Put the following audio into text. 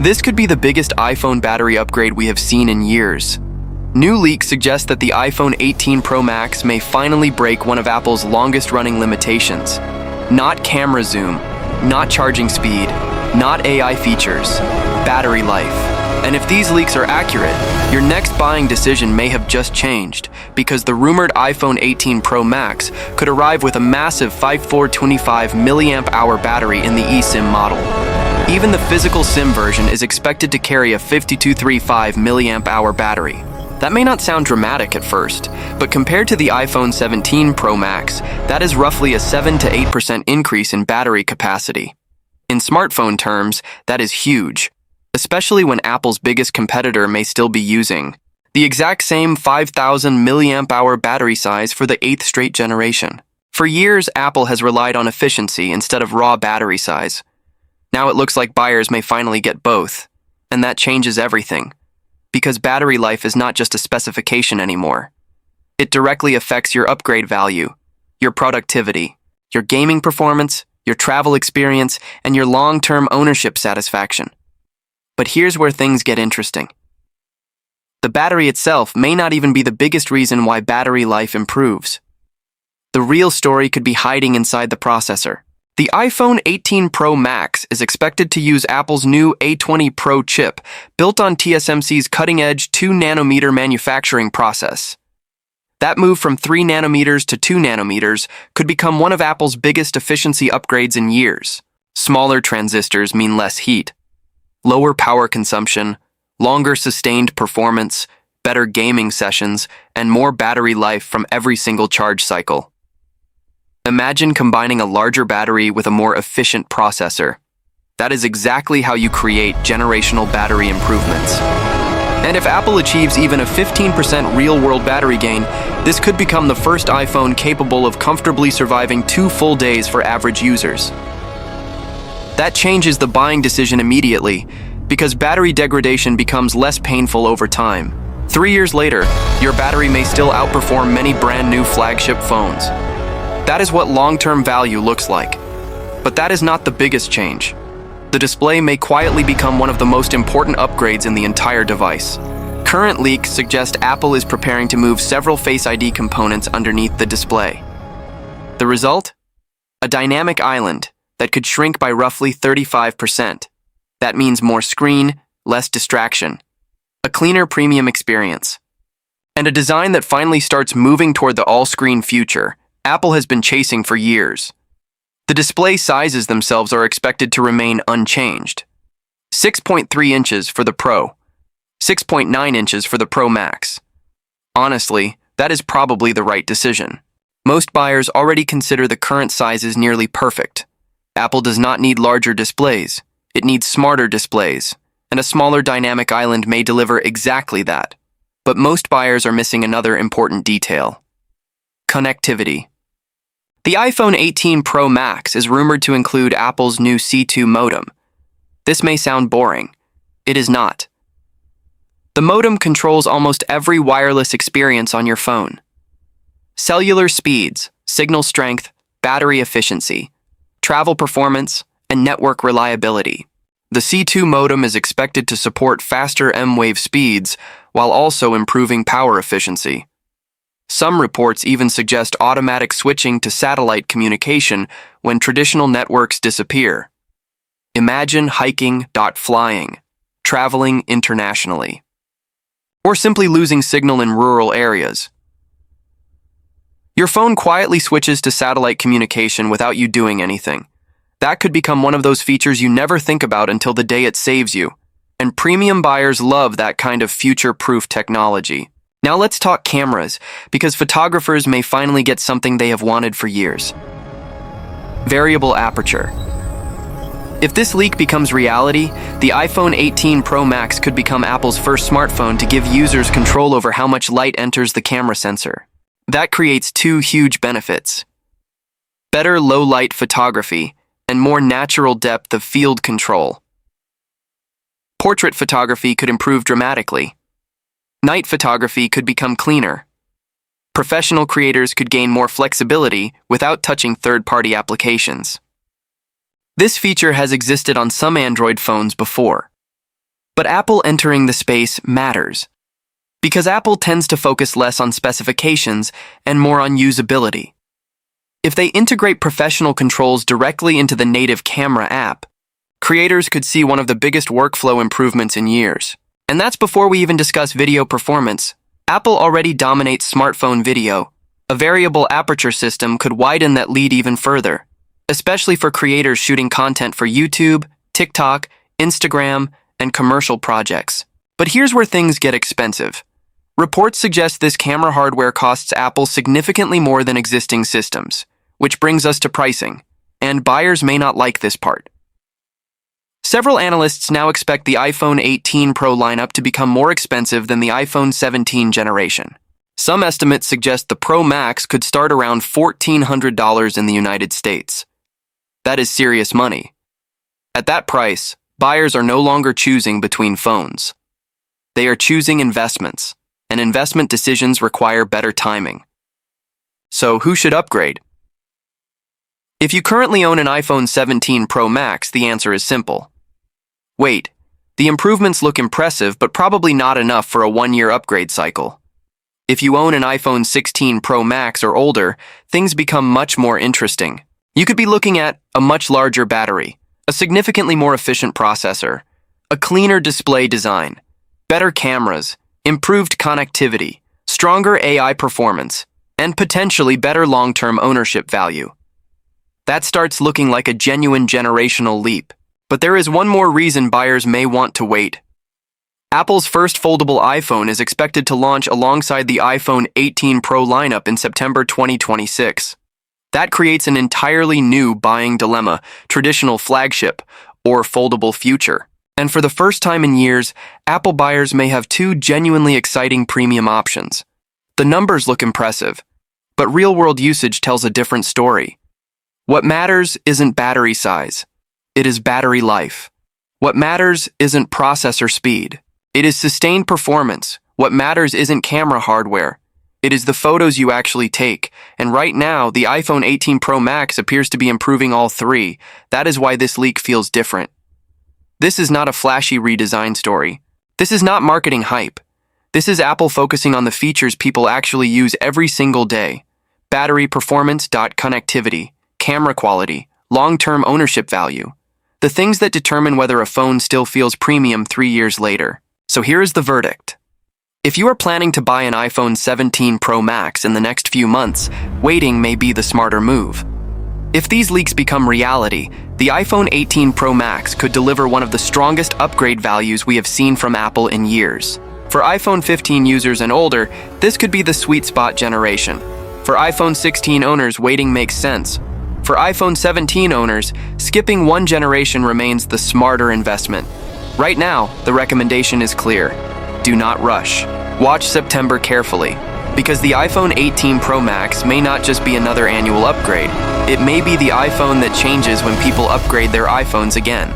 This could be the biggest iPhone battery upgrade we have seen in years. New leaks suggest that the iPhone 18 Pro Max may finally break one of Apple's longest-running limitations. Not camera zoom, not charging speed, not AI features, battery life. And if these leaks are accurate, your next buying decision may have just changed, because the rumored iPhone 18 Pro Max could arrive with a massive 5425 mAh battery in the eSIM model. Even the physical SIM version is expected to carry a 5235 mAh battery. That may not sound dramatic at first, but compared to the iPhone 17 Pro Max, that is roughly a 7 to 8% increase in battery capacity. In smartphone terms, that is huge, especially when Apple's biggest competitor may still be using the exact same 5000 mAh battery size for the 8th straight generation. For years, Apple has relied on efficiency instead of raw battery size. Now it looks like buyers may finally get both, and that changes everything. Because battery life is not just a specification anymore. It directly affects your upgrade value, your productivity, your gaming performance, your travel experience, and your long-term ownership satisfaction. But here's where things get interesting. The battery itself may not even be the biggest reason why battery life improves. The real story could be hiding inside the processor. The iPhone 18 Pro Max is expected to use Apple's new A20 Pro chip, built on TSMC's cutting-edge 2nm manufacturing process. That move from 3 nanometers to 2 nanometers could become one of Apple's biggest efficiency upgrades in years. Smaller transistors mean less heat, lower power consumption, longer sustained performance, better gaming sessions, and more battery life from every single charge cycle. Imagine combining a larger battery with a more efficient processor. That is exactly how you create generational battery improvements. And if Apple achieves even a 15% real-world battery gain, this could become the first iPhone capable of comfortably surviving 2 full days for average users. That changes the buying decision immediately, because battery degradation becomes less painful over time. 3 years later, your battery may still outperform many brand new flagship phones. That is what long-term value looks like. But that is not the biggest change. The display may quietly become one of the most important upgrades in the entire device. Current leaks suggest Apple is preparing to move several Face ID components underneath the display. The result? A dynamic island that could shrink by roughly 35%. That means more screen, less distraction, a cleaner premium experience, and a design that finally starts moving toward the all-screen future Apple has been chasing for years. The display sizes themselves are expected to remain unchanged. 6.3 inches for the Pro, 6.9 inches for the Pro Max. Honestly, that is probably the right decision. Most buyers already consider the current sizes nearly perfect. Apple does not need larger displays. It needs smarter displays, and a smaller dynamic island may deliver exactly that. But most buyers are missing another important detail: connectivity. The iPhone 18 Pro Max is rumored to include Apple's new C2 modem. This may sound boring. It is not. The modem controls almost every wireless experience on your phone. Cellular speeds, signal strength, battery efficiency, travel performance, and network reliability. The C2 modem is expected to support faster M-Wave speeds while also improving power efficiency. Some reports even suggest automatic switching to satellite communication when traditional networks disappear. Imagine hiking, flying, traveling internationally, or simply losing signal in rural areas. Your phone quietly switches to satellite communication without you doing anything. That could become one of those features you never think about until the day it saves you. And premium buyers love that kind of future-proof technology. Now let's talk cameras, because photographers may finally get something they have wanted for years. Variable aperture. If this leak becomes reality, the iPhone 18 Pro Max could become Apple's first smartphone to give users control over how much light enters the camera sensor. That creates 2 huge benefits: better low-light photography and more natural depth of field control. Portrait photography could improve dramatically. Night photography could become cleaner. Professional creators could gain more flexibility without touching third-party applications. This feature has existed on some Android phones before. But Apple entering the space matters, because Apple tends to focus less on specifications and more on usability. If they integrate professional controls directly into the native camera app, creators could see one of the biggest workflow improvements in years. And that's before we even discuss video performance. Apple already dominates smartphone video. A variable aperture system could widen that lead even further, especially for creators shooting content for YouTube, TikTok, Instagram, and commercial projects. But here's where things get expensive. Reports suggest this camera hardware costs Apple significantly more than existing systems, which brings us to pricing, and buyers may not like this part. Several analysts now expect the iPhone 18 Pro lineup to become more expensive than the iPhone 17 generation. Some estimates suggest the Pro Max could start around $1,400 in the United States. That is serious money. At that price, buyers are no longer choosing between phones. They are choosing investments, and investment decisions require better timing. So who should upgrade? If you currently own an iPhone 17 Pro Max, the answer is simple. Wait, the improvements look impressive, but probably not enough for a one-year upgrade cycle. If you own an iPhone 16 Pro Max or older, things become much more interesting. You could be looking at a much larger battery, a significantly more efficient processor, a cleaner display design, better cameras, improved connectivity, stronger AI performance, and potentially better long-term ownership value. That starts looking like a genuine generational leap. But there is one more reason buyers may want to wait. Apple's first foldable iPhone is expected to launch alongside the iPhone 18 Pro lineup in September 2026. That creates an entirely new buying dilemma, traditional flagship or foldable future. And for the first time in years, Apple buyers may have two genuinely exciting premium options. The numbers look impressive, but real-world usage tells a different story. What matters isn't battery size. It is battery life. What matters isn't processor speed. It is sustained performance. What matters isn't camera hardware. It is the photos you actually take. And right now, the iPhone 18 Pro Max appears to be improving all three. That is why this leak feels different. This is not a flashy redesign story. This is not marketing hype. This is Apple focusing on the features people actually use every single day. Battery performance, connectivity, camera quality, long-term ownership value. The things that determine whether a phone still feels premium 3 years later. So here is the verdict. If you are planning to buy an iPhone 17 Pro Max in the next few months, waiting may be the smarter move. If these leaks become reality, the iPhone 18 Pro Max could deliver one of the strongest upgrade values we have seen from Apple in years. For iPhone 15 users and older, this could be the sweet spot generation. For iPhone 16 owners, waiting makes sense. For iPhone 17 owners, skipping one generation remains the smarter investment. Right now, the recommendation is clear. Do not rush. Watch September carefully, because the iPhone 18 Pro Max may not just be another annual upgrade. It may be the iPhone that changes when people upgrade their iPhones again.